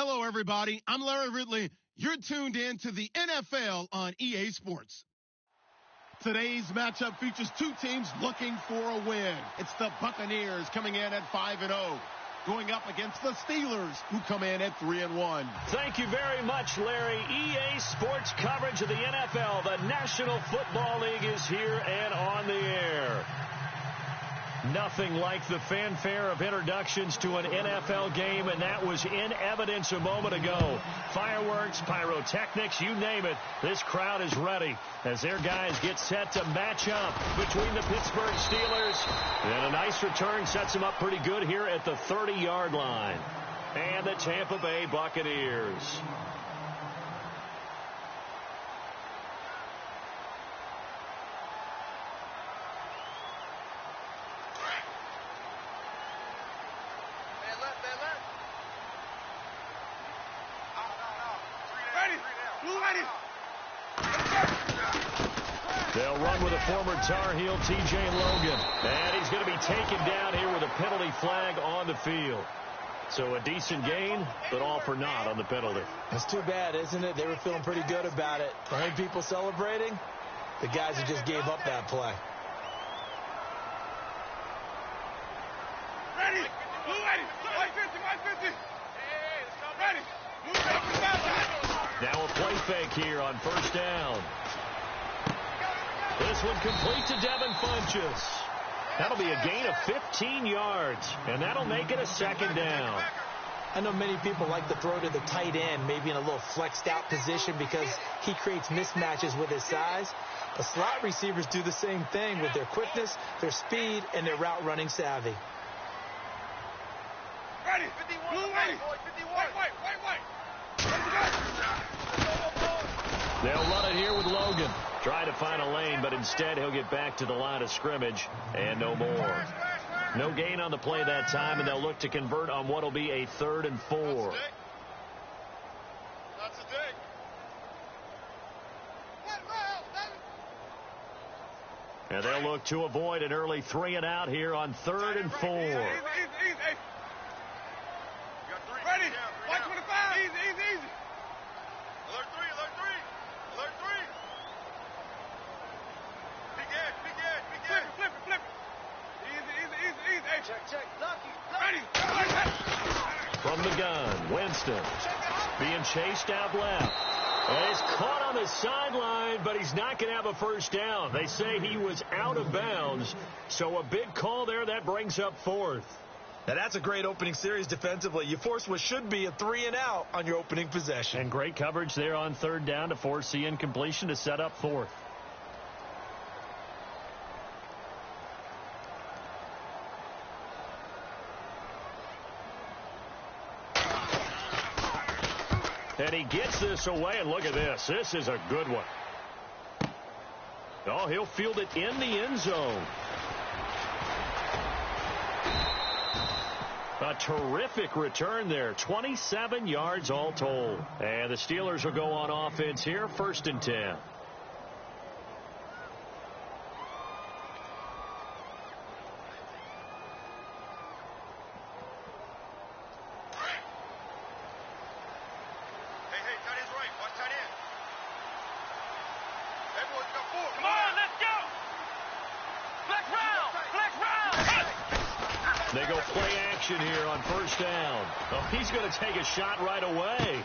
Hello, everybody. I'm Larry Ridley. You're tuned in to the NFL on EA Sports. Today's matchup features two teams looking for a win. It's the Buccaneers coming in at 5-0, going up against the Steelers, who come in at 3-1. Thank you very much, Larry. EA Sports coverage of the NFL. The National Football League is here and on the air. Nothing like the fanfare of introductions to an NFL game, and that was in evidence a moment ago. Fireworks, pyrotechnics, you name it. This crowd is ready as their guys get set to match up between the Pittsburgh Steelers. And a nice return sets them up pretty good here at the 30-yard line. And the Tampa Bay Buccaneers. They'll run with a former Tar Heel, T.J. Logan. And he's going to be taken down here with a penalty flag on the field. So a decent gain, but all for naught on the penalty. It's too bad, isn't it? They were feeling pretty good about it. Right? People celebrating. The guys who just gave up that play. Ready. Blue ready. 150. Ready. Now a play fake here on first down. This one complete to Devin Funchess. That'll be a gain of 15 yards, and that'll make it a second down. I know many people like to throw to the tight end, maybe in a little flexed out position because he creates mismatches with his size. The slot receivers do the same thing with their quickness, their speed, and their route running savvy. Ready. 51. Blue ready. 51. White. They'll run it here with Logan. Try to find a lane, but instead he'll get back to the line of scrimmage and no more. No gain on the play that time, and they'll look to convert on what will be a 3rd and 4. That's a dig. And they'll look to avoid an early 3 and out here on 3rd and 4. Easy. Ready. 125. Easy. Alert 3. Flip it. Easy. Hey, check. Lucky. Ready. From the gun, Winston being chased out left. And he's caught on the sideline, but he's not going to have a first down. They say he was out of bounds, so a big call there. That brings up 4th. Now that's a great opening series defensively. You force what should be a 3 and out on your opening possession. And great coverage there on 3rd down to force the incompletion to set up 4th. And he gets this away, and look at this. This is a good one. Oh, he'll field it in the end zone. A terrific return there. 27 yards all told. And the Steelers will go on offense here, 1st and 10. They go play action here on first down. Oh, he's going to take a shot right away.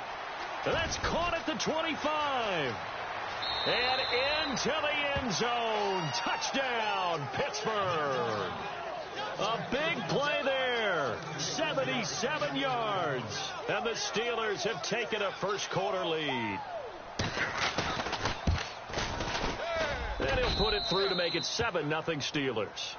That's caught at the 25. And into the end zone. Touchdown, Pittsburgh. A big play there. 77 yards. And the Steelers have taken a first quarter lead. And he'll put it through to make it 7-0 Steelers.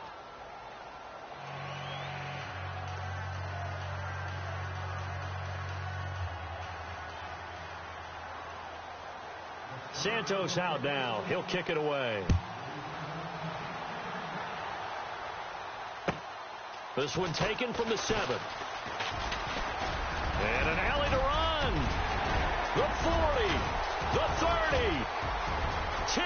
Santos out now. He'll kick it away. This one taken from the 7. And an alley to run. The 40. The 30. 10.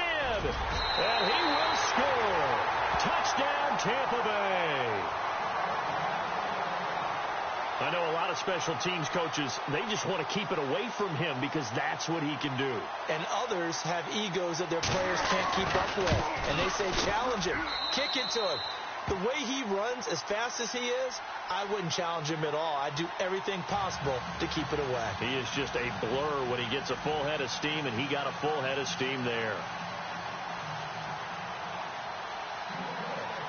And he will score. Touchdown, Tampa Bay. I know a lot of special teams coaches, they just want to keep it away from him because that's what he can do. And others have egos that their players can't keep up with. And they say, challenge him, kick it to him. The way he runs as fast as he is, I wouldn't challenge him at all. I'd do everything possible to keep it away. He is just a blur when he gets a full head of steam, and he got a full head of steam there.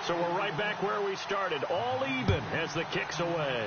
So we're right back where we started, all even as the kick's away.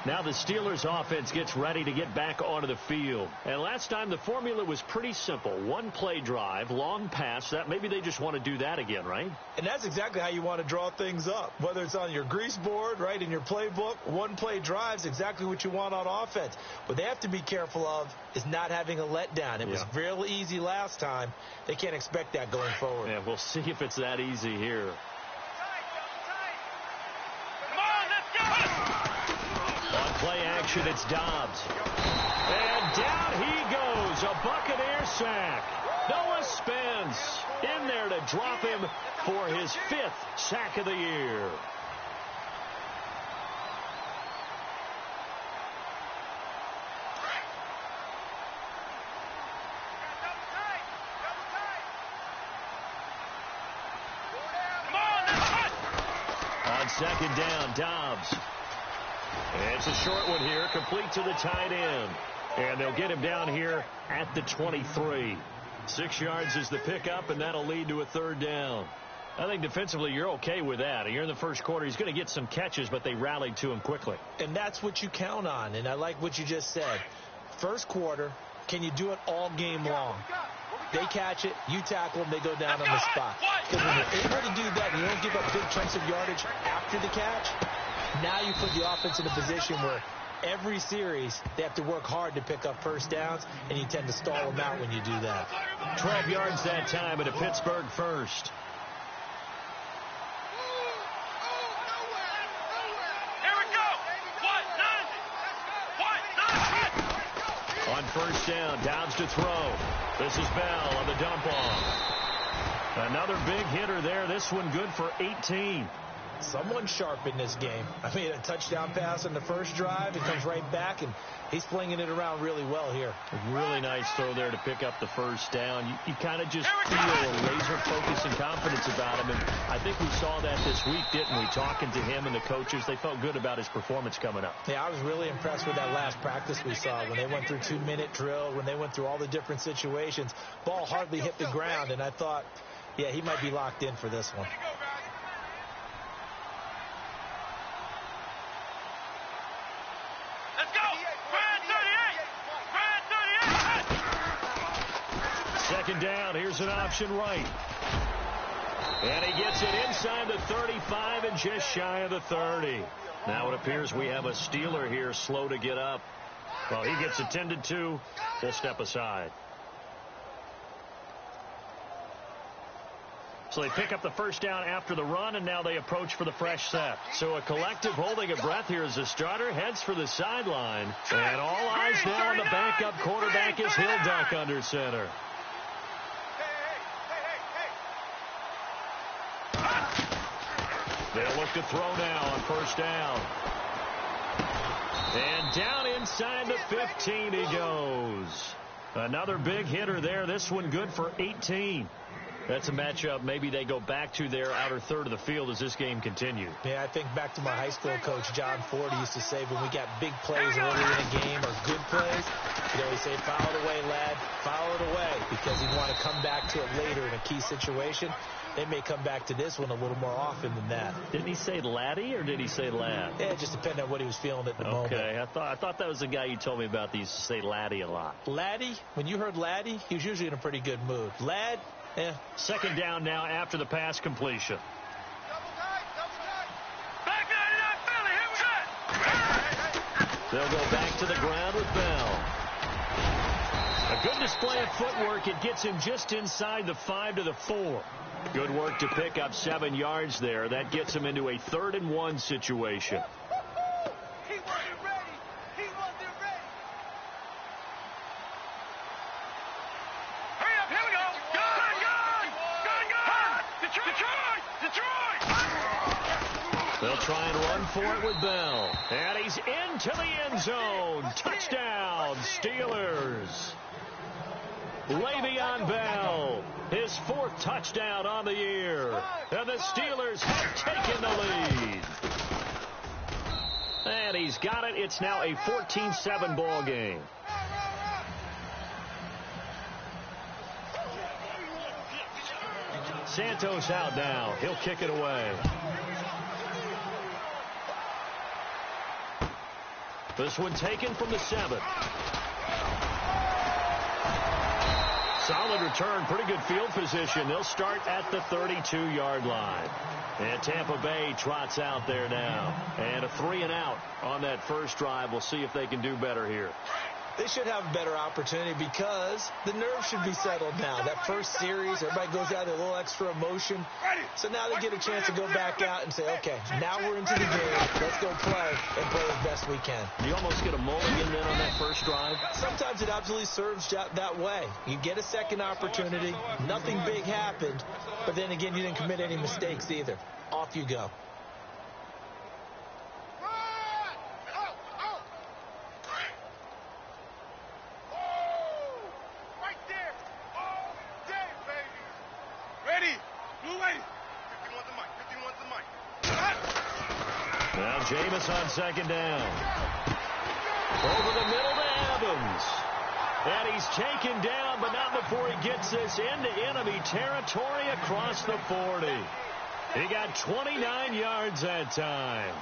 Now the Steelers offense gets ready to get back onto the field. And last time the formula was pretty simple. One play drive, long pass. That maybe they just want to do that again, right? And that's exactly how you want to draw things up. Whether it's on your grease board, right, in your playbook, one play drive is exactly what you want on offense. What they have to be careful of is not having a letdown. It was real easy last time. They can't expect that going forward. Yeah, we'll see if it's that easy here. On play action, it's Dobbs. And down he goes. A Buccaneer sack. Noah Spence in there to drop him for his 5th sack of the year. On second down, Dobbs. It's a short one here, complete to the tight end. And they'll get him down here at the 23. 6 yards is the pickup, and that'll lead to a 3rd down. I think defensively you're okay with that. You're in the first quarter. He's going to get some catches, but they rallied to him quickly. And that's what you count on, and I like what you just said. First quarter, can you do it all game long? They catch it, you tackle them, they go down on the spot. Because when you're able to do that and you don't give up big chunks of yardage after the catch, now you put the offense in a position where every series they have to work hard to pick up first downs, and you tend to stall them out when you do that. 12 yards that time, and a Pittsburgh first. On first down, Downs to throw. This is Bell on the dump off. Another big hitter there. This one good for 18. Someone sharp in this game. I mean, a touchdown pass on the first drive. It comes right back, and he's flinging it around really well here. A really nice throw there to pick up the first down. You kind of just feel a laser focus and confidence about him, and I think we saw that this week, didn't we? Talking to him and the coaches, they felt good about his performance coming up. Yeah, I was really impressed with that last practice we saw when they went through 2-minute drill, when they went through all the different situations. Ball hardly hit the ground, and I thought, yeah, he might be locked in for this one. Second down, here's an option right. And he gets it inside the 35 and just shy of the 30. Now it appears we have a Steeler here slow to get up. Well, he gets attended to. We'll step aside. So they pick up the first down after the run, and now they approach for the fresh set. So a collective holding of breath here as the starter heads for the sideline. And all eyes now on the backup quarterback as he'll duck under center. They'll look to throw now on first down. And down inside the 15 he goes. Another big hitter there. This one good for 18. That's a matchup maybe they go back to their outer third of the field as this game continues. Yeah, I think back to my high school coach, John Ford, used to say when we got big plays early in a game or good plays, he'd always say, foul it away, lad, foul it away, because he'd want to come back to it later in a key situation. They may come back to this one a little more often than that. Didn't he say laddie or did he say lad? Yeah, it just depended on what he was feeling at the moment. Okay, I thought that was the guy you told me about that used to say laddie a lot. Laddie, when you heard laddie, he was usually in a pretty good mood. Lad, yeah. Second down now after the pass completion. They'll go back to the ground with Bell. A good display of footwork. It gets him just inside the 5 to the 4. Good work to pick up 7 yards there. That gets him into a 3rd and 1 situation. He wasn't ready. He wasn't ready. Hurry up. Here we go. Gun. The charge. try and run for it with Bell. And he's into the end zone. Touchdown, Steelers. Le'Veon Bell, his 4th touchdown on the year. And the Steelers have taken the lead. And he's got it. It's now a 14-7 ball game. Santos out now. He'll kick it away. This one taken from the 7. Solid return. Pretty good field position. They'll start at the 32-yard line. And Tampa Bay trots out there now. And a 3-and-out on that first drive. We'll see if they can do better here. They should have a better opportunity because the nerves should be settled now. That first series, everybody goes out there, a little extra emotion. So now they get a chance to go back out and say, okay, now we're into the game. Let's go play and play as best we can. You almost get a mulligan then on that first drive? Sometimes it absolutely serves that way. You get a second opportunity. Nothing big happened. But then again, you didn't commit any mistakes either. Off you go. Now Jameis on second down. Over the middle to Evans. And he's taken down, but not before he gets this into enemy territory across the 40. He got 29 yards that time.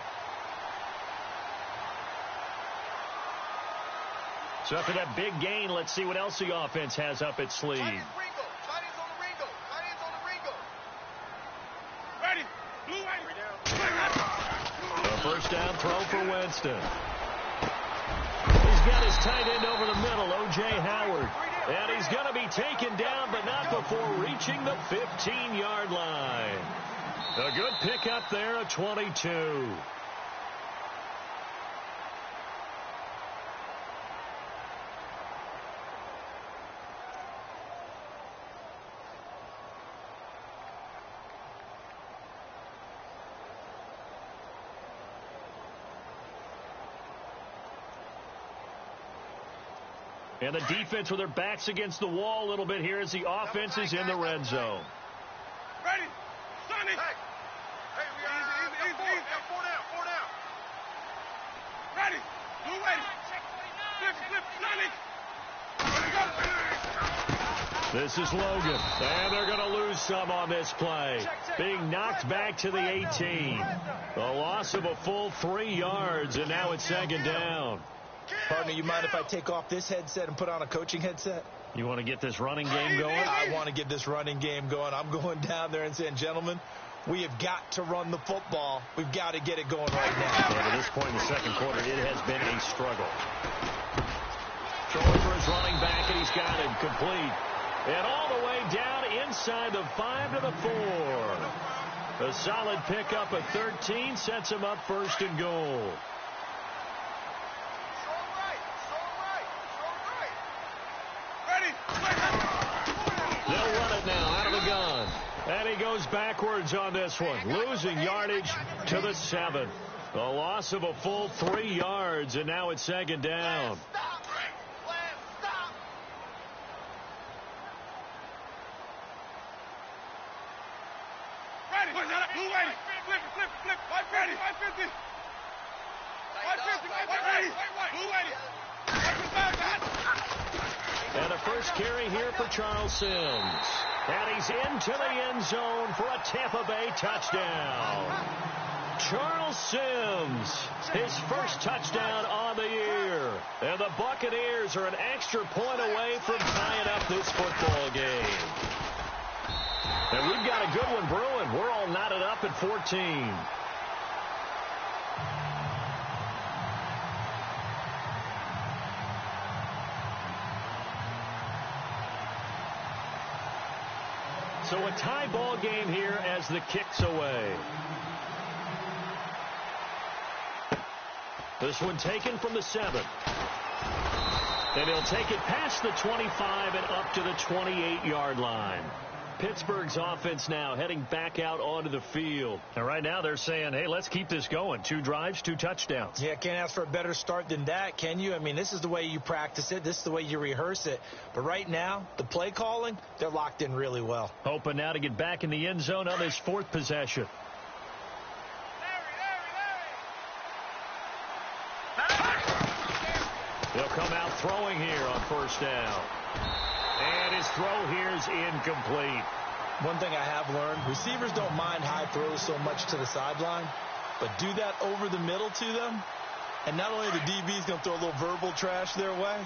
So after that big gain, let's see what else the offense has up its sleeve. First down throw for Winston. He's got his tight end over the middle, O.J. Howard. And he's going to be taken down, but not before reaching the 15-yard line. A good pickup there at 22. And the defense with their backs against the wall a little bit here as the offense is in the red zone. Ready? Sonny! Hey, easy. 4 down. Ready? Blue ready. Flip, Sonny! This is Logan. And they're going to lose some on this play. Being knocked back to the 18. A loss of a full 3 yards, and now it's second down. Partner, you mind if I take off this headset and put on a coaching headset? You want to get this running game going? I want to get this running game going. I'm going down there and saying, gentlemen, we have got to run the football. We've got to get it going right now. And at this point in the second quarter, it has been a struggle. Throwing for his running back, and he's got him complete. And all the way down inside the 5 to the 4. A solid pickup at 13 sets him up first and goal. They'll run it now out of the gun. And he goes backwards on this one, losing yardage to the 7. A loss of a full 3 yards, and now it's second down. And a first carry here for Charles Sims. And he's into the end zone for a Tampa Bay touchdown. Charles Sims, his first touchdown on the year. And the Buccaneers are an extra point away from tying up this football game. And we've got a good one brewing. We're all knotted up at 14. So a tie ball game here as the kick's away. This one taken from the 7. And he'll take it past the 25 and up to the 28-yard line. Pittsburgh's offense now heading back out onto the field. And right now they're saying, hey, let's keep this going. 2 drives, 2 touchdowns. Yeah, can't ask for a better start than that, can you? I mean, this is the way you practice it. This is the way you rehearse it. But right now, the play calling, they're locked in really well. Hoping now to get back in the end zone on this 4th possession. They'll come out throwing here on 1st down. And his throw here is incomplete. One thing I have learned, receivers don't mind high throws so much to the sideline, but do that over the middle to them, and not only the DB's going to throw a little verbal trash their way,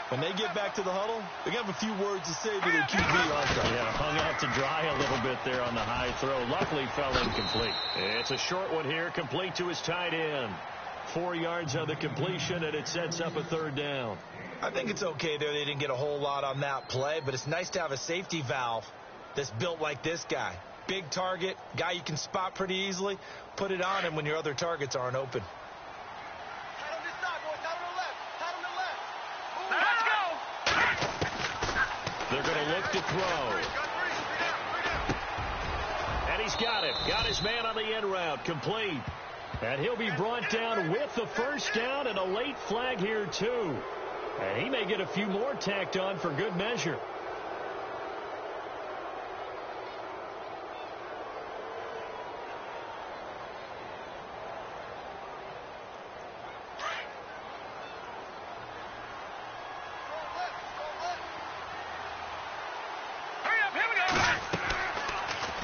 when they get back to the huddle, they're going to have a few words to say to their QB, aren't they? Yeah, hung out to dry a little bit there on the high throw. Luckily fell incomplete. It's a short one here, complete to his tight end. 4 yards on the completion, and it sets up a 3rd down. I think it's okay there. They didn't get a whole lot on that play, but it's nice to have a safety valve that's built like this guy. Big target, guy you can spot pretty easily. Put it on him when your other targets aren't open. Tight on this side, boys. Tight on the left. Tight on the left. They're going to look to throw. And he's got him. Got his man on the end route. Complete. And he'll be brought down with the 1st down and a late flag here, too. And he may get a few more tacked on for good measure.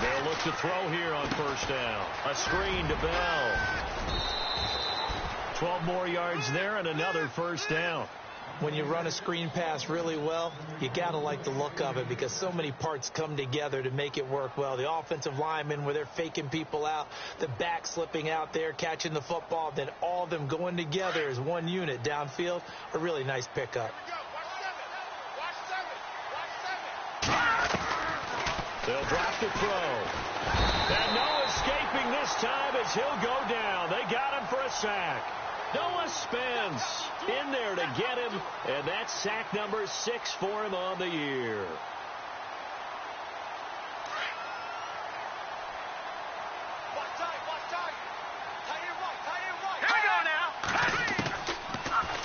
They'll look to throw here on 1st down. A screen to Bell. 12 more yards there and another 1st down. When you run a screen pass really well, you got to like the look of it because so many parts come together to make it work well. The offensive linemen where they're faking people out, the back slipping out there, catching the football, then all of them going together as one unit downfield. A really nice pickup. They'll drop the throw. And no escaping this time as he'll go down. They got him for a sack. Noah Spence in there to get him, and that's sack number 6 for him on the year. Watch tight. Tight end right. Here we go now.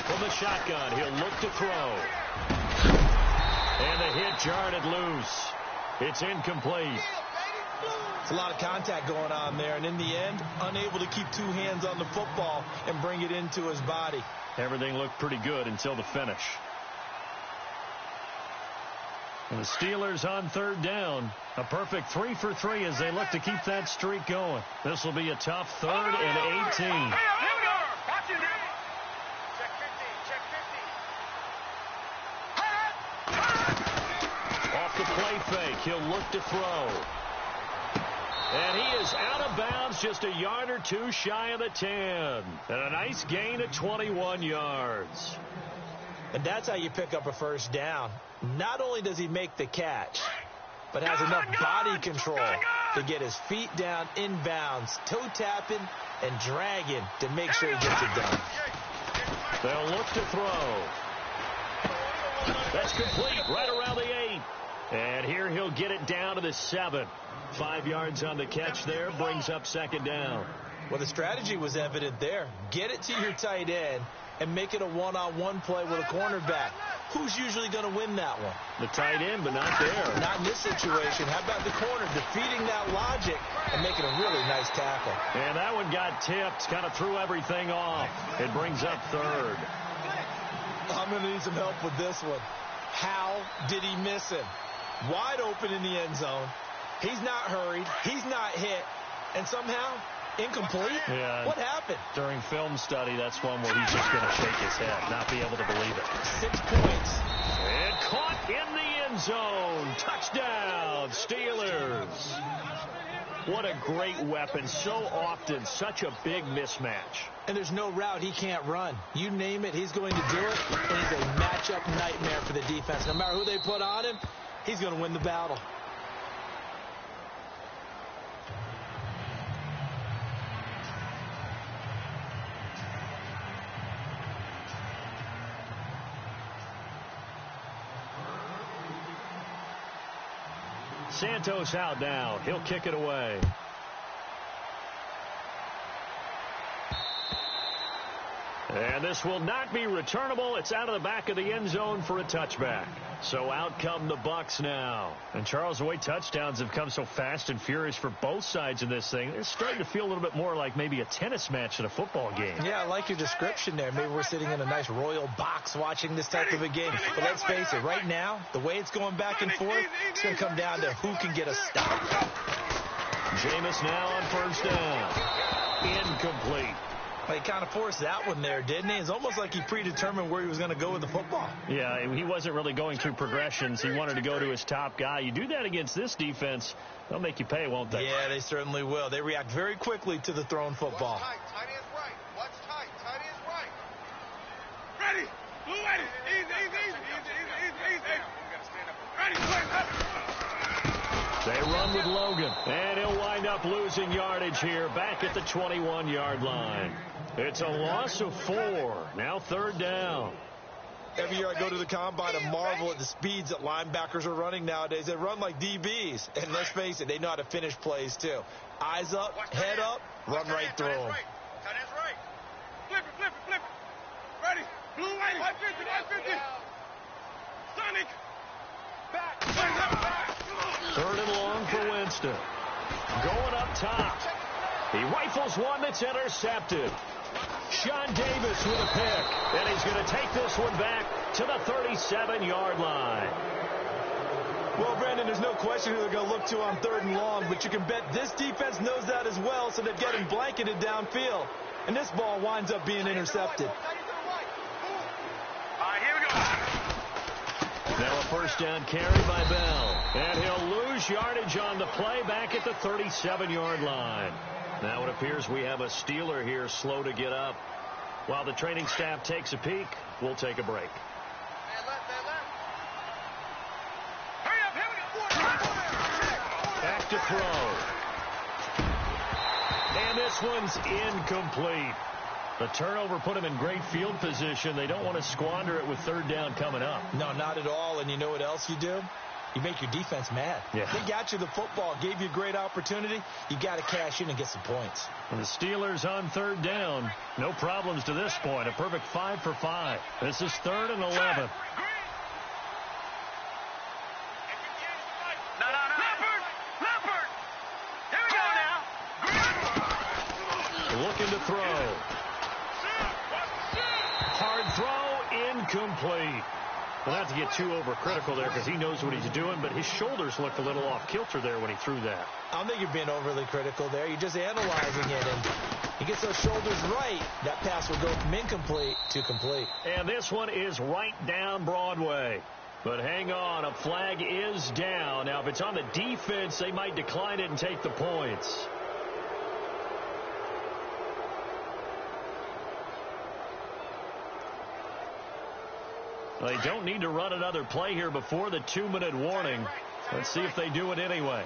From the shotgun, he'll look to throw. And the hit jarred it loose. It's incomplete. It's a lot of contact going on there, and in the end, unable to keep 2 hands on the football and bring it into his body. Everything looked pretty good until the finish. And the Steelers on 3rd down. A perfect 3 for 3 as they look to keep that streak going. This will be a tough 3rd and 18. Here we go. Watch it. Check 50. Off the play fake, he'll look to throw. And he is out of bounds, just a yard or 2 shy of the 10. And a nice gain of 21 yards. And that's how you pick up a 1st down. Not only does he make the catch, but has enough body control to get his feet down inbounds, toe tapping and dragging to make sure he gets it done. They'll look to throw. That's complete right around the 8. And here he'll get it down to the 7. 5 yards on the catch there, brings up 2nd down. Well, the strategy was evident there. Get it to your tight end and make it a one-on-one play with a cornerback. Who's usually going to win that one? The tight end, but not there. Not in this situation. How about the corner defeating that logic and making a really nice tackle? And that one got tipped, kind of threw everything off. It brings up 3rd. I'm going to need some help with this one. How did he miss him? Wide open in the end zone. He's not hurried. He's not hit. And somehow, incomplete? Yeah. What happened? During film study, that's one where he's just going to shake his head, not be able to believe it. 6 points. And caught in the end zone. Touchdown, Steelers. What a great weapon. So often, such a big mismatch. And there's no route he can't run. You name it, he's going to do it. And he's a matchup nightmare for the defense. No matter who they put on him, he's going to win the battle. Santos out now. He'll kick it away. And this will not be returnable. It's out of the back of the end zone for a touchback. So out come the Bucs now. And Charles, the way touchdowns have come so fast and furious for both sides of this thing, it's starting to feel a little bit more like maybe a tennis match than a football game. Yeah, I like your description there. Maybe we're sitting in a nice royal box watching this type of a game. But let's face it, right now, the way it's going back and forth, it's going to come down to who can get a stop. Jameis now on first down. Incomplete. Well, he kind of forced that one there, didn't he? It's almost like he predetermined where he was going to go with the football. Yeah, he wasn't really going through progressions. He wanted to go to his top guy. You do that against this defense, they'll make you pay, won't they? Yeah, they certainly will. They react very quickly to the thrown football. Watch tight. Tight end's right. Watch tight. Tight end's right. Ready. Blue ready. Easy. Ready. They run with Logan, and he'll wind up losing yardage here back at the 21-yard line. It's a loss of 4. Now third down. Every year I go to the combine and marvel at the speeds that linebackers are running nowadays. They run like DBs. And let's face it, they know how to finish plays too. Eyes up, head up, run right through them. Tight end's right. Flip it. Ready. Blue ready. 150. Sonic. Back. Third and long for Winston. Going up top. He rifles one that's intercepted. Sean Davis with a pick. And he's going to take this one back to the 37-yard line. Well, Brandon, there's no question who they're going to look to on third and long, but you can bet this defense knows that as well, so they're getting blanketed downfield. And this ball winds up being intercepted. All right, here we go. Now a first down carry by Bell. And he'll lose yardage on the play back at the 37-yard line. Now it appears we have a Steeler here slow to get up. While the training staff takes a peek, we'll take a break. Back to throw. And this one's incomplete. The turnover put him in great field position. They don't want to squander it with third down coming up. No, not at all. And you know what else you do? You make your defense mad. Yeah. They got you the football, gave you a great opportunity. You got to cash in and get some points. And the Steelers on third down. No problems to this point. A perfect 5 for 5. This is 3rd and 11. Leopard. Here we go now. Looking to throw. Hard throw, incomplete. Well, not to get too overcritical there because he knows what he's doing, but his shoulders looked a little off kilter there when he threw that. I don't think you're being overly critical there. You're just analyzing it, and he gets those shoulders right. That pass will go from incomplete to complete. And this one is right down Broadway. But hang on, a flag is down. Now, if it's on the defense, they might decline it and take the points. They don't need to run another play here before the 2-minute warning. Let's see if they do it anyway.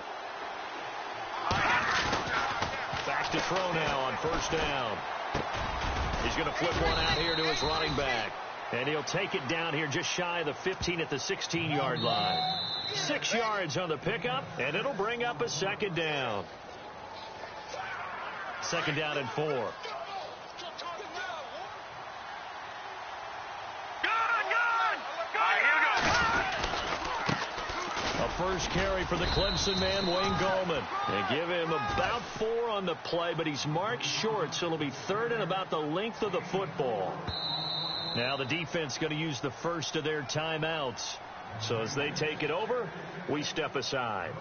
Back to throw now on first down. He's going to flip one out here to his running back. And he'll take it down here just shy of the 15 at the 16-yard line. 6 yards on the pickup, and it'll bring up a second down. 2nd down and 4. First carry for the Clemson man, Wayne Gallman. They give him about 4 on the play, but he's marked short, so it'll be 3rd and about the length of the football. Now the defense going to use the first of their timeouts. So as they take it over, we step aside.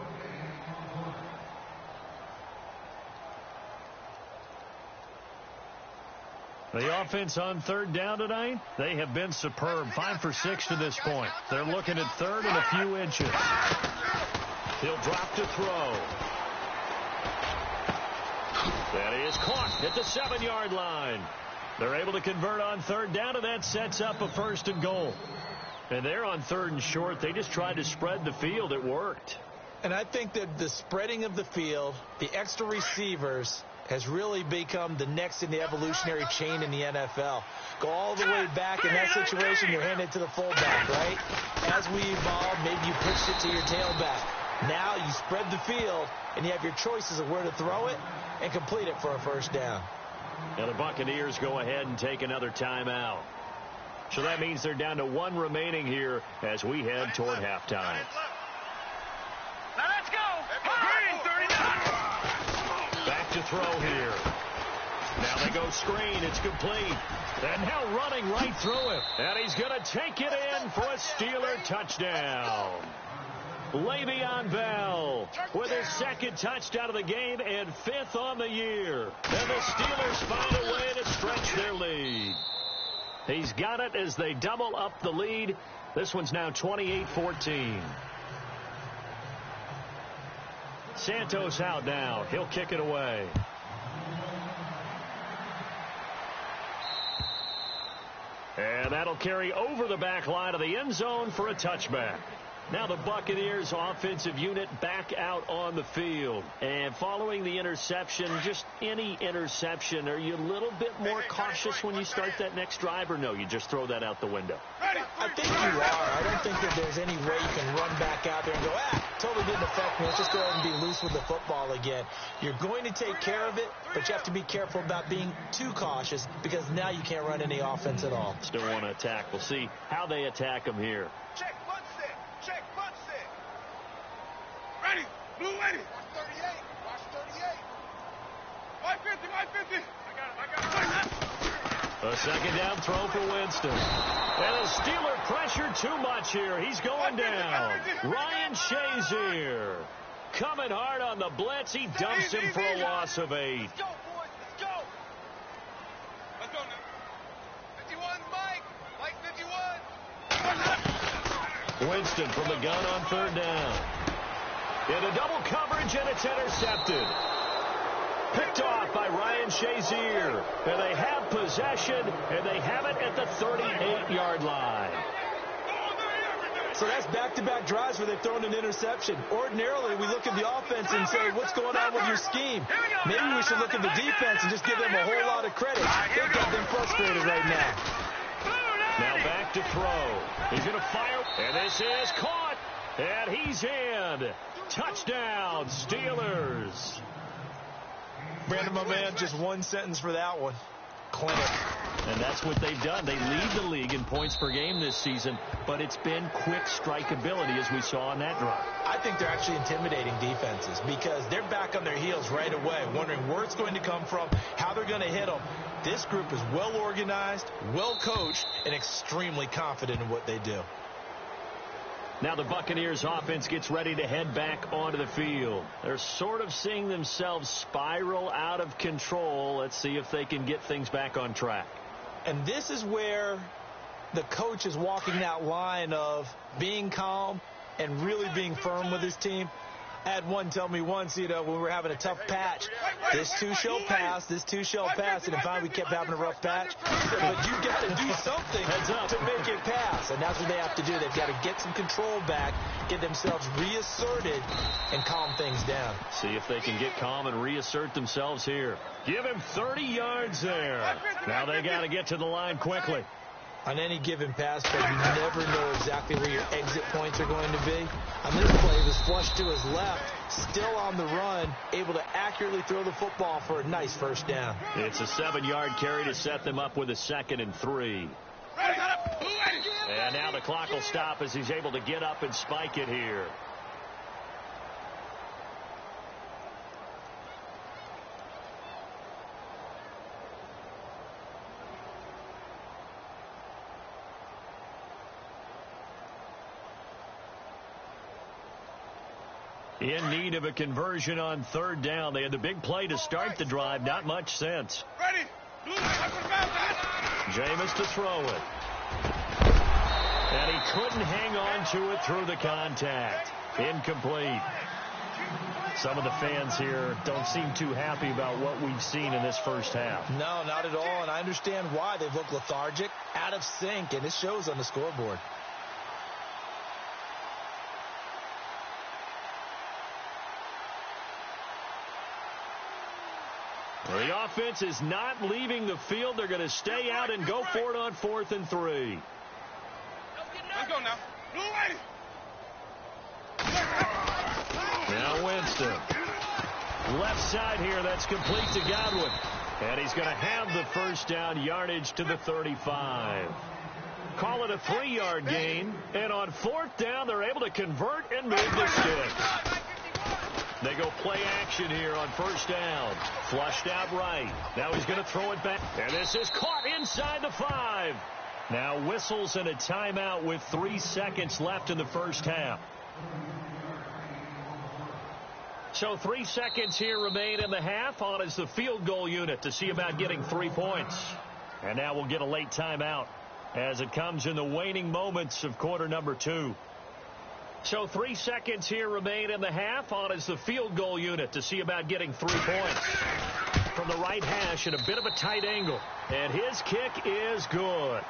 The offense on third down tonight, they have been superb. 5 for 6 to this point. They're looking at 3rd and a few inches. He'll drop to throw. That is caught at the 7-yard line. They're able to convert on third down, and that sets up a 1st and goal. And they're on 3rd and short. They just tried to spread the field. It worked. And I think that the spreading of the field, the extra receivers, has really become the next in the evolutionary chain in the NFL. Go all the way back in that situation, you're handed to the fullback, right? As we evolve, maybe you pitched it to your tailback. Now you spread the field, and you have your choices of where to throw it and complete it for a first down. Now the Buccaneers go ahead and take another timeout. So that means they're down to one remaining here as we head toward halftime. Now let's go. Green, 39. Back to throw here. Now they go screen. It's complete. And now running right through it. And he's going to take it in for a Steeler touchdown. Le'Veon Bell with his second touchdown of the game and fifth on the year. And the Steelers find a way to stretch their lead. He's got it as they double up the lead. This one's now 28-14. Santos out now. He'll kick it away. And that'll carry over the back line of the end zone for a touchback. Now the Buccaneers offensive unit back out on the field. And following the interception, just any interception, are you a little bit more cautious when you start that next drive, or no, you just throw that out the window? I think you are. I don't think that there's any way you can run back out there and go, totally didn't affect me. Let's just go ahead and be loose with the football again. You're going to take care of it, but you have to be careful about being too cautious because now you can't run any offense at all. Still want to attack. We'll see how they attack them here. Check, butt sit. Check, butt sit. Ready. Blue ready. Watch 38. Watch 38. 550. I got it. A second down throw for Winston. And the Steeler pressure too much here. He's going down. Ryan Shazier coming hard on the blitz. He dumps him for a loss of 8. Let's go, boys. Let's go. Let's go now. 51, Mike. Mike 51. Winston from the gun on third down. Into double coverage, and it's intercepted. Picked off by Ryan Shazier. And they have possession, and they have it at the 38-yard line. So that's back-to-back drives where they've thrown an interception. Ordinarily, we look at the offense and say, what's going on with your scheme? Maybe we should look at the defense and just give them a whole lot of credit. They've got them frustrated right now. Now back to throw. He's going to fire, and this is caught. And he's in. Touchdown, Steelers. Brandon, my man, just one sentence for that one. Clinic. And that's what they've done. They lead the league in points per game this season, but it's been quick strikeability as we saw on that drive. I think they're actually intimidating defenses because they're back on their heels right away, wondering where it's going to come from, how they're going to hit them. This group is well organized, well coached, and extremely confident in what they do. Now the Buccaneers offense gets ready to head back onto the field. They're sort of seeing themselves spiral out of control. Let's see if they can get things back on track. And this is where the coach is walking that line of being calm and really being firm with his team. I had one tell me once, when we were having a tough patch, this too shall pass, this too shall pass, and finally we kept having a rough patch. But you got to do something to make it pass, and that's what they have to do. They've got to get some control back, get themselves reasserted, and calm things down. See if they can get calm and reassert themselves here. Give him 30 yards there. Now they got to get to the line quickly. On any given pass play, you never know exactly where your exit points are going to be. On this play, it was flushed to his left, still on the run, able to accurately throw the football for a nice first down. It's a 7-yard carry to set them up with a 2nd and 3. And now the clock will stop as he's able to get up and spike it here. In need of a conversion on third down. They had the big play to start the drive. Not much sense. Ready. Jameis to throw it. And he couldn't hang on to it through the contact. Incomplete. Some of the fans here don't seem too happy about what we've seen in this first half. No, not at all. And I understand why. They've looked lethargic, out of sync, and it shows on the scoreboard. The offense is not leaving the field. They're going to stay out and go for it on 4th and 3. Let's go now. Blue ready. Left side here, that's complete to Godwin. And he's going to have the first down, yardage to the 35. Call it a 3-yard gain. And on 4th down, they're able to convert and move the sticks. They go play action here on 1st down. Flushed out right. Now he's going to throw it back. And this is caught inside the 5. Now whistles and a timeout with 3 seconds left in the first half. So 3 seconds here remain in the half. On is the field goal unit to see about getting 3 points. And now we'll get a late timeout as it comes in the waning moments of quarter number 2. So 3 seconds here remain in the half. On is the field goal unit to see about getting 3 points. From the right hash at a bit of a tight angle. And his kick is good.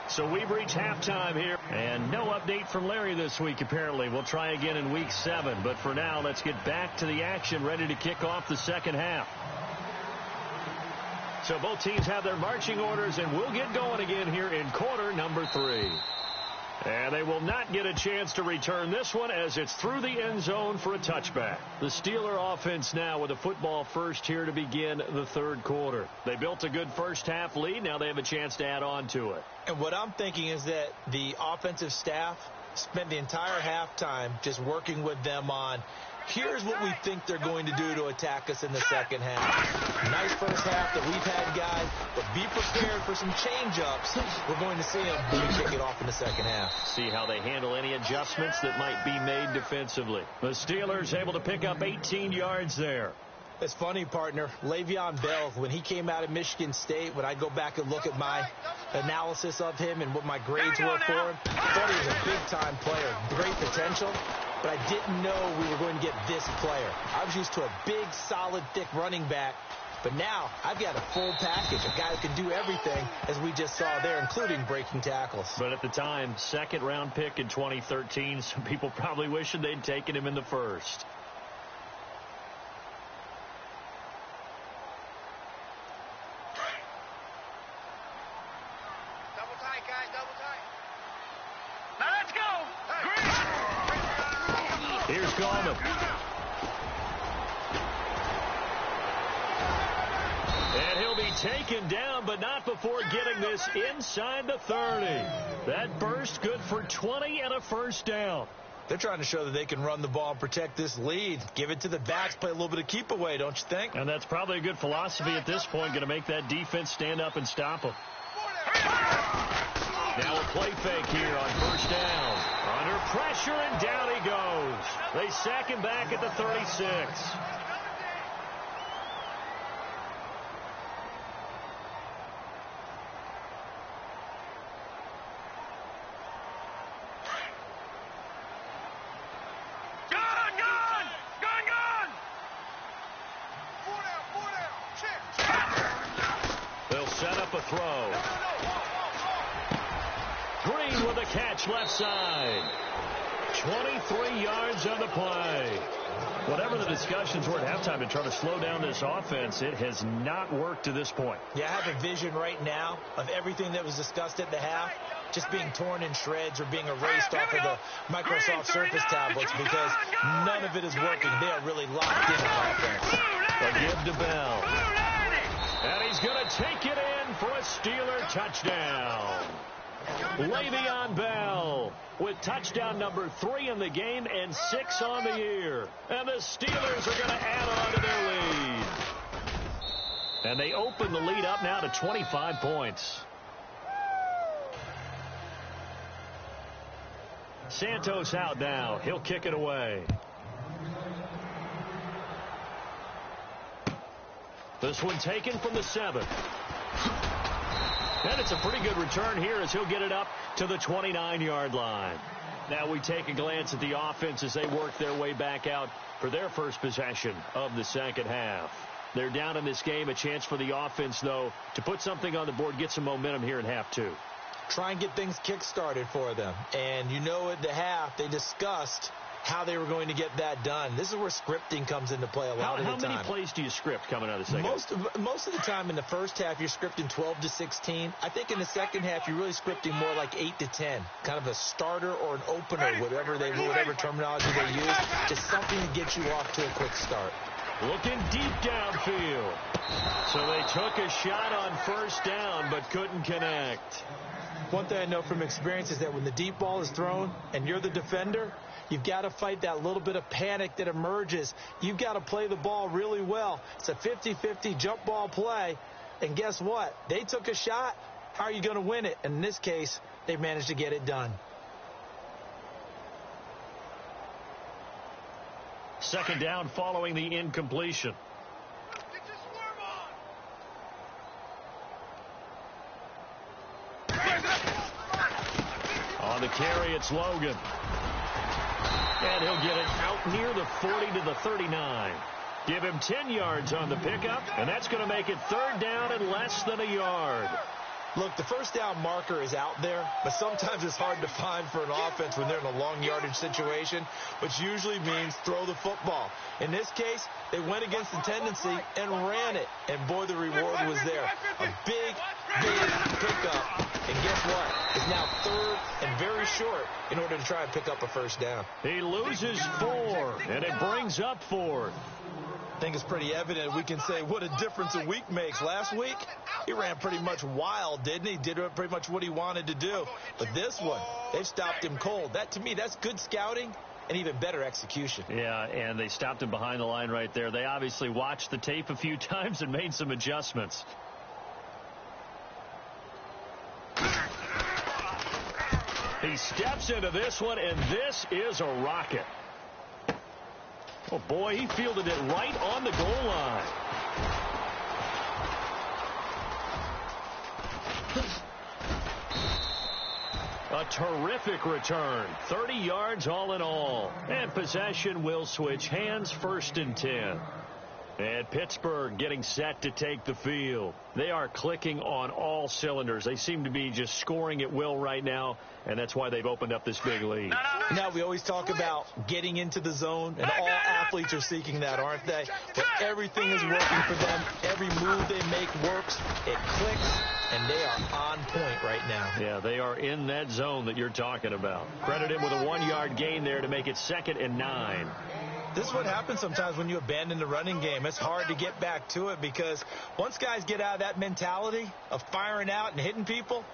So we've reached halftime here. And no update from Larry this week, apparently. We'll try again in week 7. But for now, let's get back to the action, ready to kick off the second half. So both teams have their marching orders, and we'll get going again here in quarter number 3. And they will not get a chance to return this one as it's through the end zone for a touchback. The Steeler offense now with a football first here to begin the 3rd quarter. They built a good first half lead. Now they have a chance to add on to it. And what I'm thinking is that the offensive staff spent the entire halftime just working with them on, here's what we think they're going to do to attack us in the second half. Nice first half that we've had, guys, but be prepared for some change-ups. We're going to see them when we kick it off in the second half. See how they handle any adjustments that might be made defensively. The Steelers able to pick up 18 yards there. It's funny, partner. Le'Veon Bell, when he came out of Michigan State, when I go back and look at my analysis of him and what my grades were for him, I thought he was a big-time player, great potential, but I didn't know we were going to get this player. I was used to a big, solid, thick running back, but now I've got a full package, a guy who can do everything, as we just saw there, including breaking tackles. But at the time, 2nd-round pick in 2013, some people probably wishing they'd taken him in the 1st. Here's Gallman. And he'll be taken down, but not before getting this inside the 30. That burst good for 20 and a first down. They're trying to show that they can run the ball and protect this lead. Give it to the backs, play a little bit of keep away, don't you think? And that's probably a good philosophy at this point, going to make that defense stand up and stop them. Now a play fake here on first down. Under pressure, and down he goes. They sack him back at the 36. They'll set up a throw. Green with a catch left side. 23 yards on the play. Whatever the discussions were at halftime to try to slow down this offense, it has not worked to this point. Yeah, I have a vision right now of everything that was discussed at the half just being torn in shreds or being erased off of the Microsoft Surface tablets because none of it is working. They are really locked in on offense. A give to Bell. And he's going to take it in for a Steeler touchdown. Le'Veon Bell with touchdown number 3 in the game and 6 on the year. And the Steelers are going to add on to their lead. And they open the lead up now to 25 points. Santos out now. He'll kick it away. This one taken from the 7. And it's a pretty good return here as he'll get it up to the 29-yard line. Now we take a glance at the offense as they work their way back out for their first possession of the second half. They're down in this game. A chance for the offense, though, to put something on the board, get some momentum here in half 2. Try and get things kick-started for them. And you know at the half they discussed how they were going to get that done. This is where scripting comes into play a lot of the time. How many plays do you script coming out of the second half? Most of the time in the first half, you're scripting 12 to 16. I think in the second half, you're really scripting more like 8 to 10. Kind of a starter or an opener, whatever terminology they use. Just something to get you off to a quick start. Looking deep downfield. So they took a shot on first down, but couldn't connect. One thing I know from experience is that when the deep ball is thrown and you're the defender, you've got to fight that little bit of panic that emerges. You've got to play the ball really well. It's a 50-50 jump ball play. And guess what? They took a shot. How are you going to win it? And in this case, they managed to get it done. Second down following the incompletion. On the carry, it's Logan. And he'll get it out near the 40 to the 39. Give him 10 yards on the pickup, and that's going to make it third down and less than a yard. Look, the first down marker is out there, but sometimes it's hard to find for an offense when they're in a long yardage situation, which usually means throw the football. In this case, they went against the tendency and ran it, and boy, the reward was there. A big, big pickup, and guess what? It's now third and very short in order to try and pick up a first down. He loses 4, and it brings up 4th. I think it's pretty evident. We can say what a difference a week makes. Last week, he ran pretty much wild, didn't he? Did pretty much what he wanted to do. But this one, they've stopped him cold. That, to me, that's good scouting and even better execution. Yeah, and they stopped him behind the line right there. They obviously watched the tape a few times and made some adjustments. He steps into this one, and this is a rocket. Oh, boy, he fielded it right on the goal line. A terrific return. 30 yards all in all. And possession will switch hands, 1st and 10. And Pittsburgh getting set to take the field. They are clicking on all cylinders. They seem to be just scoring at will right now, and that's why they've opened up this big lead. Now, we always talk about getting into the zone, and all athletes are seeking that, aren't they? But everything is working for them. Every move they make works. It clicks, and they are on point right now. Yeah, they are in that zone that you're talking about. Credit him with a 1-yard gain there to make it 2nd and 9. This is what happens sometimes when you abandon the running game. It's hard to get back to it because once guys get out of that mentality of firing out and hitting people,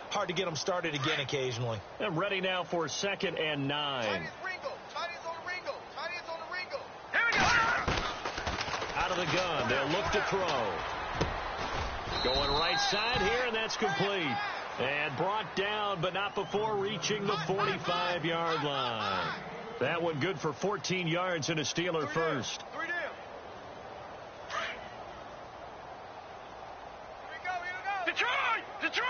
hard to get them started again occasionally. And ready now for 2nd and 9. Out of the gun, they'll look to throw. Going right side here, and that's complete. And brought down, but not before reaching the 45-yard line. That one good for 14 yards and a Steeler first. Detroit!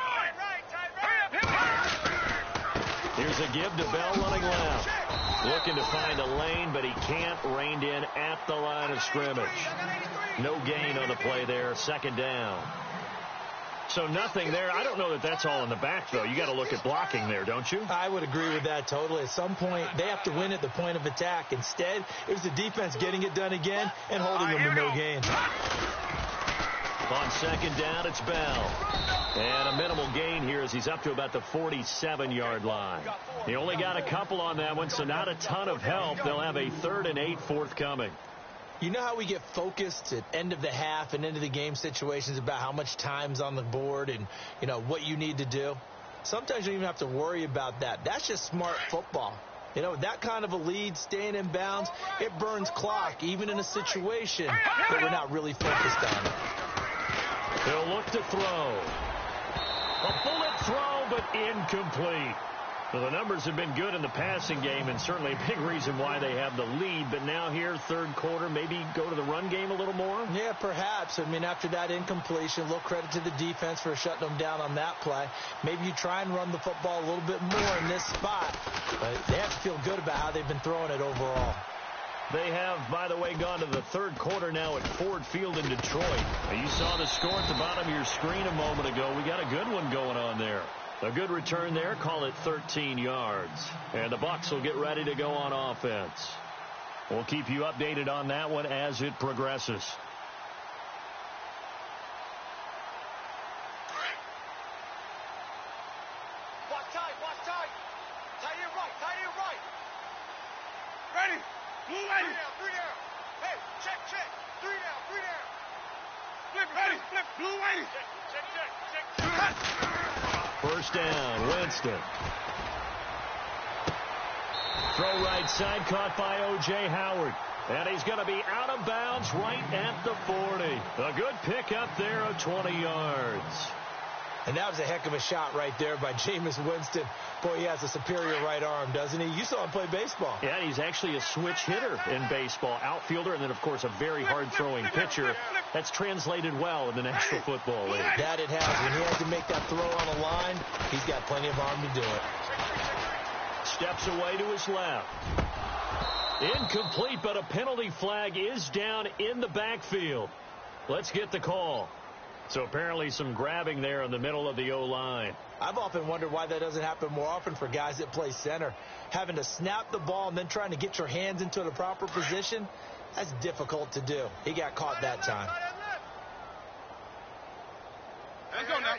Here's a give to Bell running left. Looking to find a lane, but he can't. Reined in at the line of scrimmage. No gain on the play there. 2nd down. So nothing there. I don't know that that's all in the back, though. You got to look at blocking there, don't you? I would agree with that totally. At some point, they have to win at the point of attack. Instead, it was the defense getting it done again and holding them to no gain. On 2nd down, it's Bell. And a minimal gain here as he's up to about the 47-yard line. He only got a couple on that one, so not a ton of help. They'll have a 3rd and 8 forthcoming. You know how we get focused at end of the half and end of the game situations about how much time's on the board and, you know, what you need to do? Sometimes you don't even have to worry about that. That's just smart football. You know, that kind of a lead, staying in bounds, it burns clock, even in a situation that we're not really focused on it. He'll look to throw. A bullet throw, but incomplete. So the numbers have been good in the passing game, and certainly a big reason why they have the lead. But now here, 3rd quarter, maybe go to the run game a little more? Yeah, perhaps. I mean, after that incompletion, a little credit to the defense for shutting them down on that play. Maybe you try and run the football a little bit more in this spot. But they have to feel good about how they've been throwing it overall. They have, by the way, gone to the 3rd quarter now at Ford Field in Detroit. You saw the score at the bottom of your screen a moment ago. We got a good one going on there. A good return there, call it 13 yards. And the Bucs will get ready to go on offense. We'll keep you updated on that one as it progresses. Watch tight. Tight end right. Ready. Move ready. 3 down. Hey, check. Ready. Flip. Blue Whitey. Check. First down, Winston. Throw right side, caught by O.J. Howard. And he's going to be out of bounds right at the 40. A good pickup there of 20 yards. And that was a heck of a shot right there by Jameis Winston. Boy, he has a superior right arm, doesn't he? You saw him play baseball. Yeah, he's actually a switch hitter in baseball. Outfielder, and then, of course, a very hard-throwing pitcher. That's translated well in the National Football League. That it has. When he has to make that throw on a line, he's got plenty of arm to do it. Steps away to his left. Incomplete, but a penalty flag is down in the backfield. Let's get the call. So apparently some grabbing there in the middle of the O-line. I've often wondered why that doesn't happen more often for guys that play center. Having to snap the ball and then trying to get your hands into the proper position, that's difficult to do. He got caught that time. Let's go now.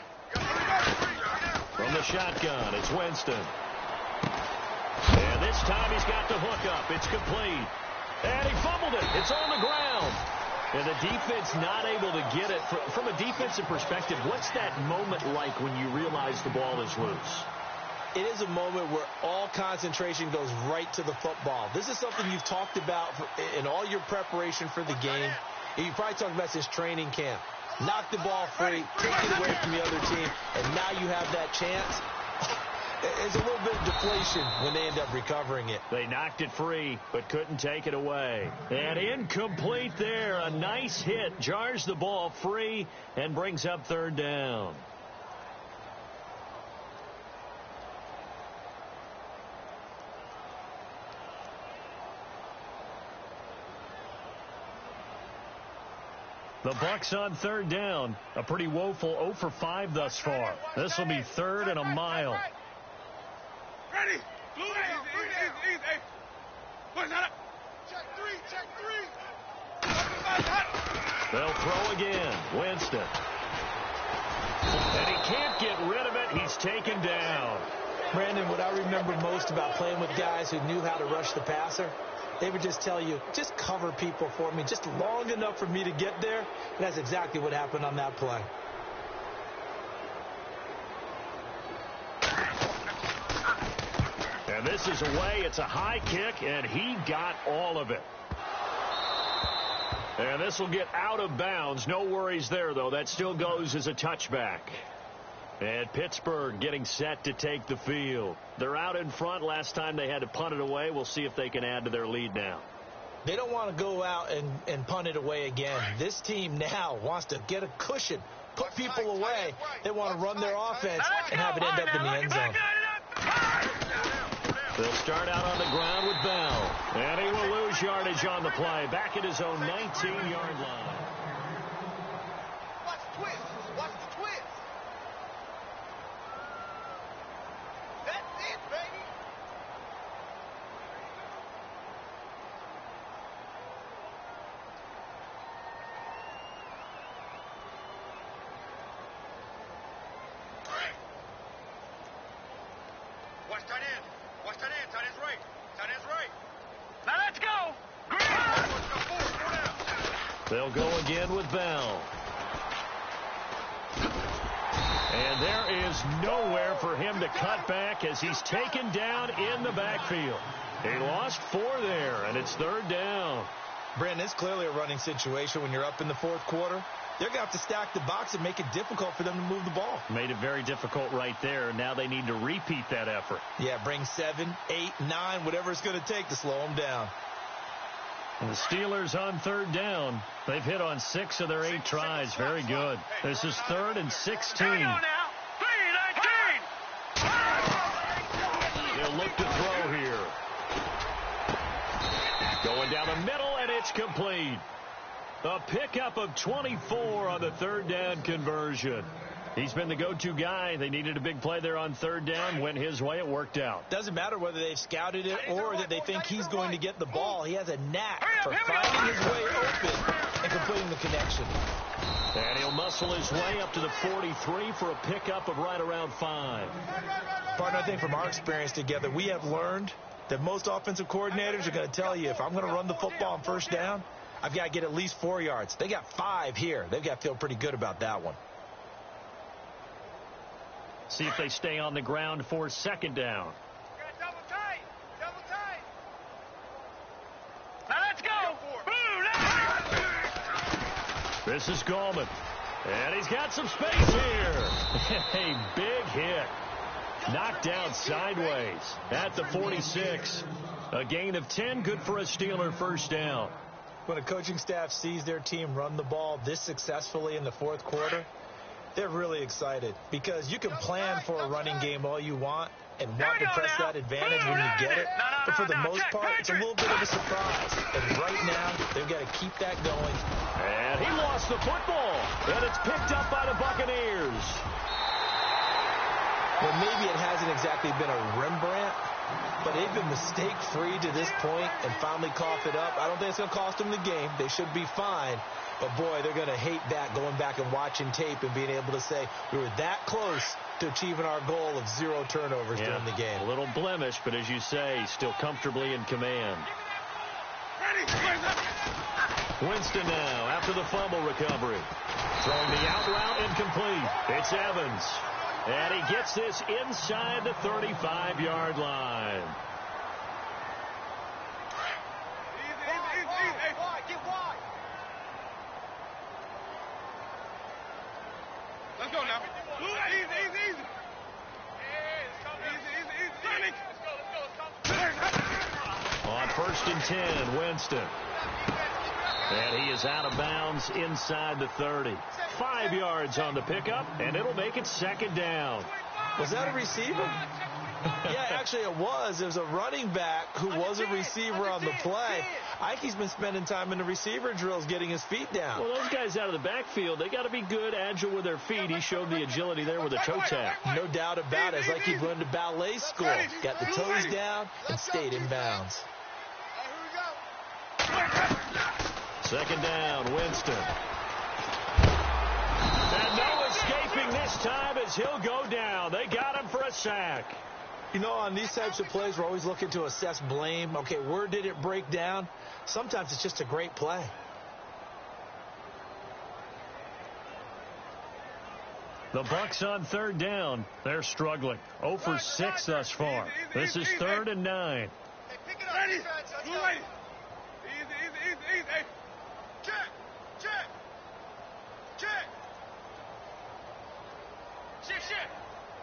From the shotgun, it's Winston. And this time he's got the hook up. It's complete. And he fumbled it. It's on the ground. And the defense not able to get it. From a defensive perspective, what's that moment like when you realize the ball is loose? It is a moment where all concentration goes right to the football. This is something you've talked about in all your preparation for the game. You probably talked about since training camp. Knock the ball free, take it away from the other team, and now you have that chance. It's a little bit of deflation when they end up recovering it. They knocked it free, but couldn't take it away. And incomplete there. A nice hit. Jars the ball free and brings up third down. The Bucs on third down. A pretty woeful 0 for 5 thus far. This will be third and a mile. Ready. Blue, easy. What's that? Check three. They'll throw again. Winston. And he can't get rid of it. He's taken down. Brandon, what I remember most about playing with guys who knew how to rush the passer, they would just tell you, just cover people for me, just long enough for me to get there. And that's exactly what happened on that play. And this is away. It's a high kick, and he got all of it. And this will get out of bounds. No worries there, though. That still goes as a touchback. And Pittsburgh getting set to take the field. They're out in front. Last time they had to punt it away. We'll see if they can add to their lead now. They don't want to go out and punt it away again. This team now wants to get a cushion, put people away. They want to run their offense and have it end up in the end zone. They'll start out on the ground with Bell. And he will lose yardage on the play. Back at his own 19-yard line. Watch the twist. That's it, baby. Watch tight end. Tight end's right. Now let's go. They'll go again with Bell. And there is nowhere for him to cut back as he's taken down in the backfield. He lost 4 there, and it's third down. Brandon, it's clearly a running situation when you're up in the fourth quarter. They're going to have to stack the box and make it difficult for them to move the ball. Made it very difficult right there. Now they need to repeat that effort. Yeah, bring 7, 8, 9, whatever it's going to take to slow them down. And the Steelers on third down. They've hit on 6 of their 8 tries. Very good. This is 3rd and 16. They'll look to throw here. Going down the middle, and it's complete. A pickup of 24 on the third down conversion. He's been the go-to guy. They needed a big play there on third down. Went his way. It worked out. Doesn't matter whether they've scouted it or that they think he's going to get the ball. He has a knack for finding his way open and completing the connection. And he'll muscle his way up to the 43 for a pickup of right around 5. Partner, I think from our experience together, we have learned that most offensive coordinators are going to tell you, if I'm going to run the football on first down, I've got to get at least 4 yards. They got 5 here. They've got to feel pretty good about that one. See if they stay on the ground for second down. Double tight. Double tight. Now let's go. Boom. This is Gallman. And he's got some space here. A big hit. Knocked down sideways at the 46. A gain of 10, good for a Steeler first down. When a coaching staff sees their team run the ball this successfully in the fourth quarter, they're really excited because you can plan for a running game all you want and want to press that advantage when you get it. But for the most part, it's a little bit of a surprise. And right now, they've got to keep that going. And he lost the football. And it's picked up by the Buccaneers. Well, maybe it hasn't exactly been a Rembrandt, but they've been mistake-free to this point and finally cough it up. I don't think it's going to cost them the game. They should be fine. But, boy, they're going to hate that, going back and watching tape and being able to say we were that close to achieving our goal of 0 turnovers during the game. A little blemish, but as you say, still comfortably in command. Winston now after the fumble recovery. Throwing the out route incomplete. It's Evans. And he gets this inside the 35-yard line. Get wide. Let's go now. Easy. On 1st and 10, Winston. And he is out of bounds inside the 30. 5 yards on the pickup, and it'll make it second down. Was that a receiver? Yeah, actually it was. It was a running back who was a receiver on the play. Ike's been spending time in the receiver drills getting his feet down. Well, those guys out of the backfield, they got to be good, agile with their feet. He showed the agility there with a toe tap. No doubt about it. It's like he's learned to ballet school. Got the toes down and stayed in bounds. Second down, Winston. And no escaping this time as he'll go down. They got him for a sack. You know, on these types of plays, we're always looking to assess blame. Okay, where did it break down? Sometimes it's just a great play. The Bucs on third down. They're struggling. 0 for 6 thus far. This is 3rd and 9. Hey, pick it up. Ready. Easy. Check. Shit.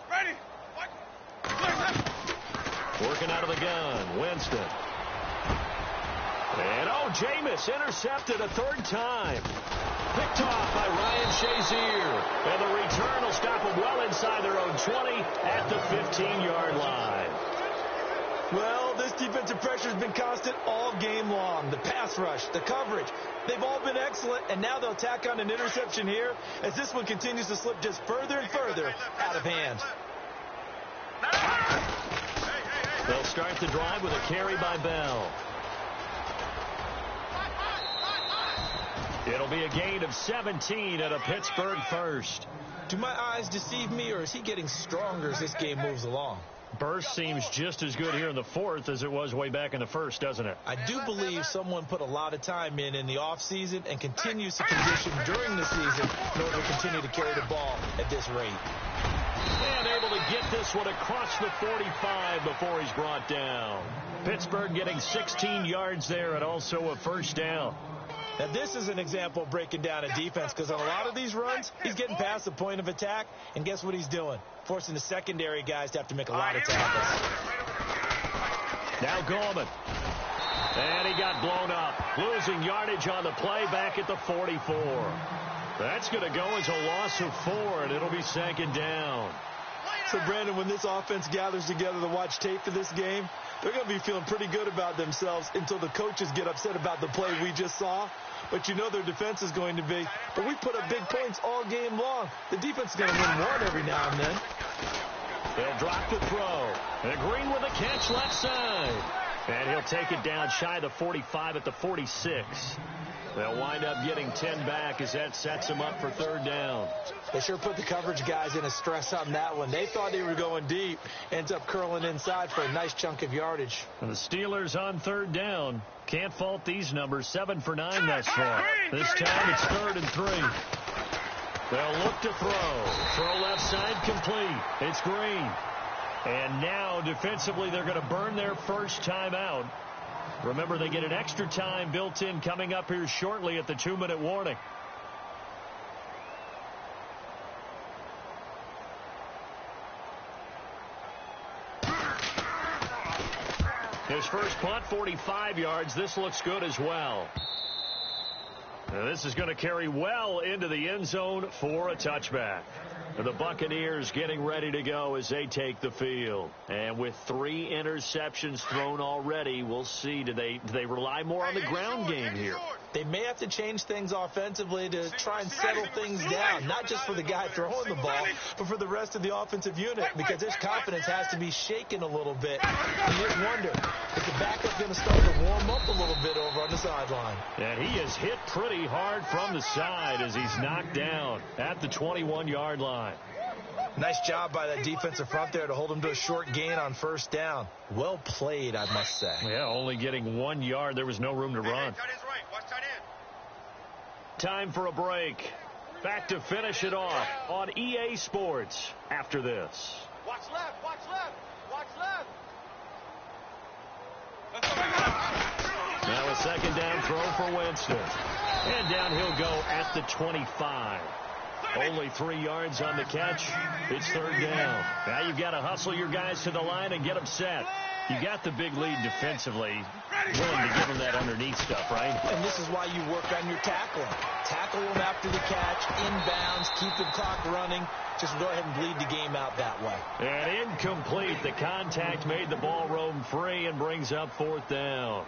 Ready. What? Working out of the gun, Winston. And, Jameis intercepted a 3rd time. Picked off by Ryan Shazier. And the return will stop them well inside their own 20 at the 15-yard line. Well, this defensive pressure has been constant all game long. The pass rush, the coverage, they've all been excellent, and now they'll tack on an interception here as this one continues to slip just further and further out of hand. They'll start the drive with a carry by Bell. It'll be a gain of 17 at a Pittsburgh first. Do my eyes deceive me, or is he getting stronger as this game moves along? Burst seems just as good here in the 4th as it was way back in the 1st, doesn't it? I do believe someone put a lot of time in the offseason and continues to condition during the season in order to continue to carry the ball at this rate. And able to get this one across the 45 before he's brought down. Pittsburgh getting 16 yards there and also a first down. Now, this is an example of breaking down a defense because on a lot of these runs, he's getting past the point of attack, and guess what he's doing? Forcing the secondary guys to have to make a lot of tackles. Now Gallman. And he got blown up. Losing yardage on the play back at the 44. That's going to go as a loss of 4, and it'll be second down. So, Brandon, when this offense gathers together to watch tape for this game, they're going to be feeling pretty good about themselves until the coaches get upset about the play we just saw. But you know their defense is going to be. But we put up big points all game long. The defense is going to win one every now and then. 'They'll drop the throw. And Green with a catch left side. And he'll take it down shy of the 45 at the 46. They'll wind up getting 10 back as that sets them up for third down. They sure put the coverage guys in a stress on that one. They thought they were going deep. Ends up curling inside for a nice chunk of yardage. And the Steelers on third down. Can't fault these numbers. 7 for 9 thus far. This time it's 3rd and 3. They'll look to throw. Throw left side complete. It's Green. And now defensively they're going to burn their first time out. Remember, they get an extra time built in coming up here shortly at the 2-minute warning. His first punt, 45 yards. This looks good as well. Now this is going to carry well into the end zone for a touchback. The Buccaneers getting ready to go as they take the field. And with 3 interceptions thrown already, we'll see. Do they rely more on the ground game here? They may have to change things offensively to try and settle things down, not just for the guy throwing the ball, but for the rest of the offensive unit, because his confidence has to be shaken a little bit. You just wonder, is the backup going to start to warm up a little bit over on the sideline? And he is hit pretty hard from the side as he's knocked down at the 21-yard line. Nice job by that defensive front there to hold him to a short gain on first down. Well played, I must say. Yeah, only getting 1 yard. There was no room to run. Time for a break. Back to finish it off on EA Sports after this. Watch left, watch left, watch left. Now a second down throw for Winston. And down he'll go at the 25. Only 3 yards on the catch. It's third down. Now you've got to hustle your guys to the line and get them set. You got the big lead defensively. Willing to give them that underneath stuff, right? And this is why you work on your tackling. Tackle them after the catch, inbounds, keep the clock running. Just go ahead and bleed the game out that way. And incomplete. The contact made the ball roam free and brings up 4th down.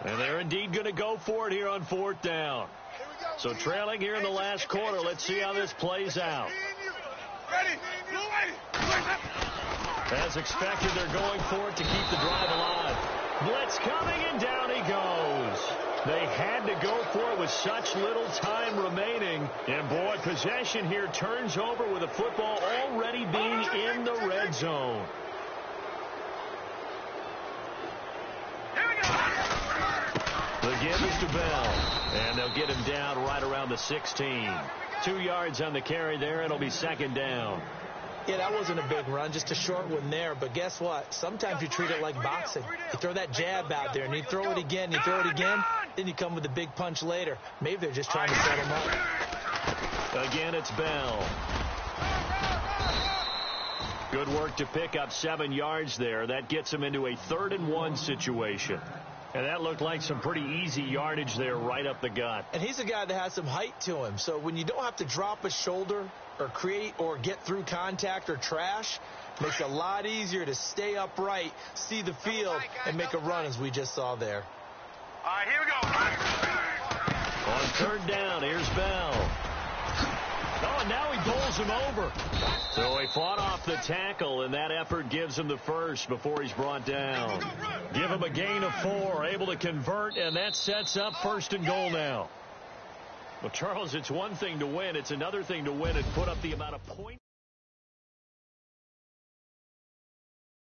And they're indeed going to go for it here on 4th down. So trailing here in the last quarter. Let's see how this plays out. As expected, they're going for it to keep the drive alive. Blitz coming, and down he goes. They had to go for it with such little time remaining. And, boy, possession here turns over with the football already being in the red zone. The give is to Bell, and they'll get him down right around the 16. 2 yards on the carry there. It'll be second down. Yeah, that wasn't a big run, just a short one there. But guess what? Sometimes you treat it like boxing. You throw that jab out there, and you throw it again, you throw it again, then you come with a big punch later. Maybe they're just trying to set him up. Again, it's Bell. Good work to pick up 7 yards there. That gets him into a 3rd and 1 situation. And that looked like some pretty easy yardage there right up the gut. And he's a guy that has some height to him. So when you don't have to drop a shoulder or create or get through contact or trash, makes it a lot easier to stay upright, see the field, and make a run as we just saw there. All right, here we go. On 3rd down, here's Bell. Oh, and now he bowls him over. So he fought off the tackle, and that effort gives him the first before he's brought down. Give him a gain of 4, able to convert, and that sets up 1st and goal now. Well, Charles, it's one thing to win. It's another thing to win and put up the amount of points.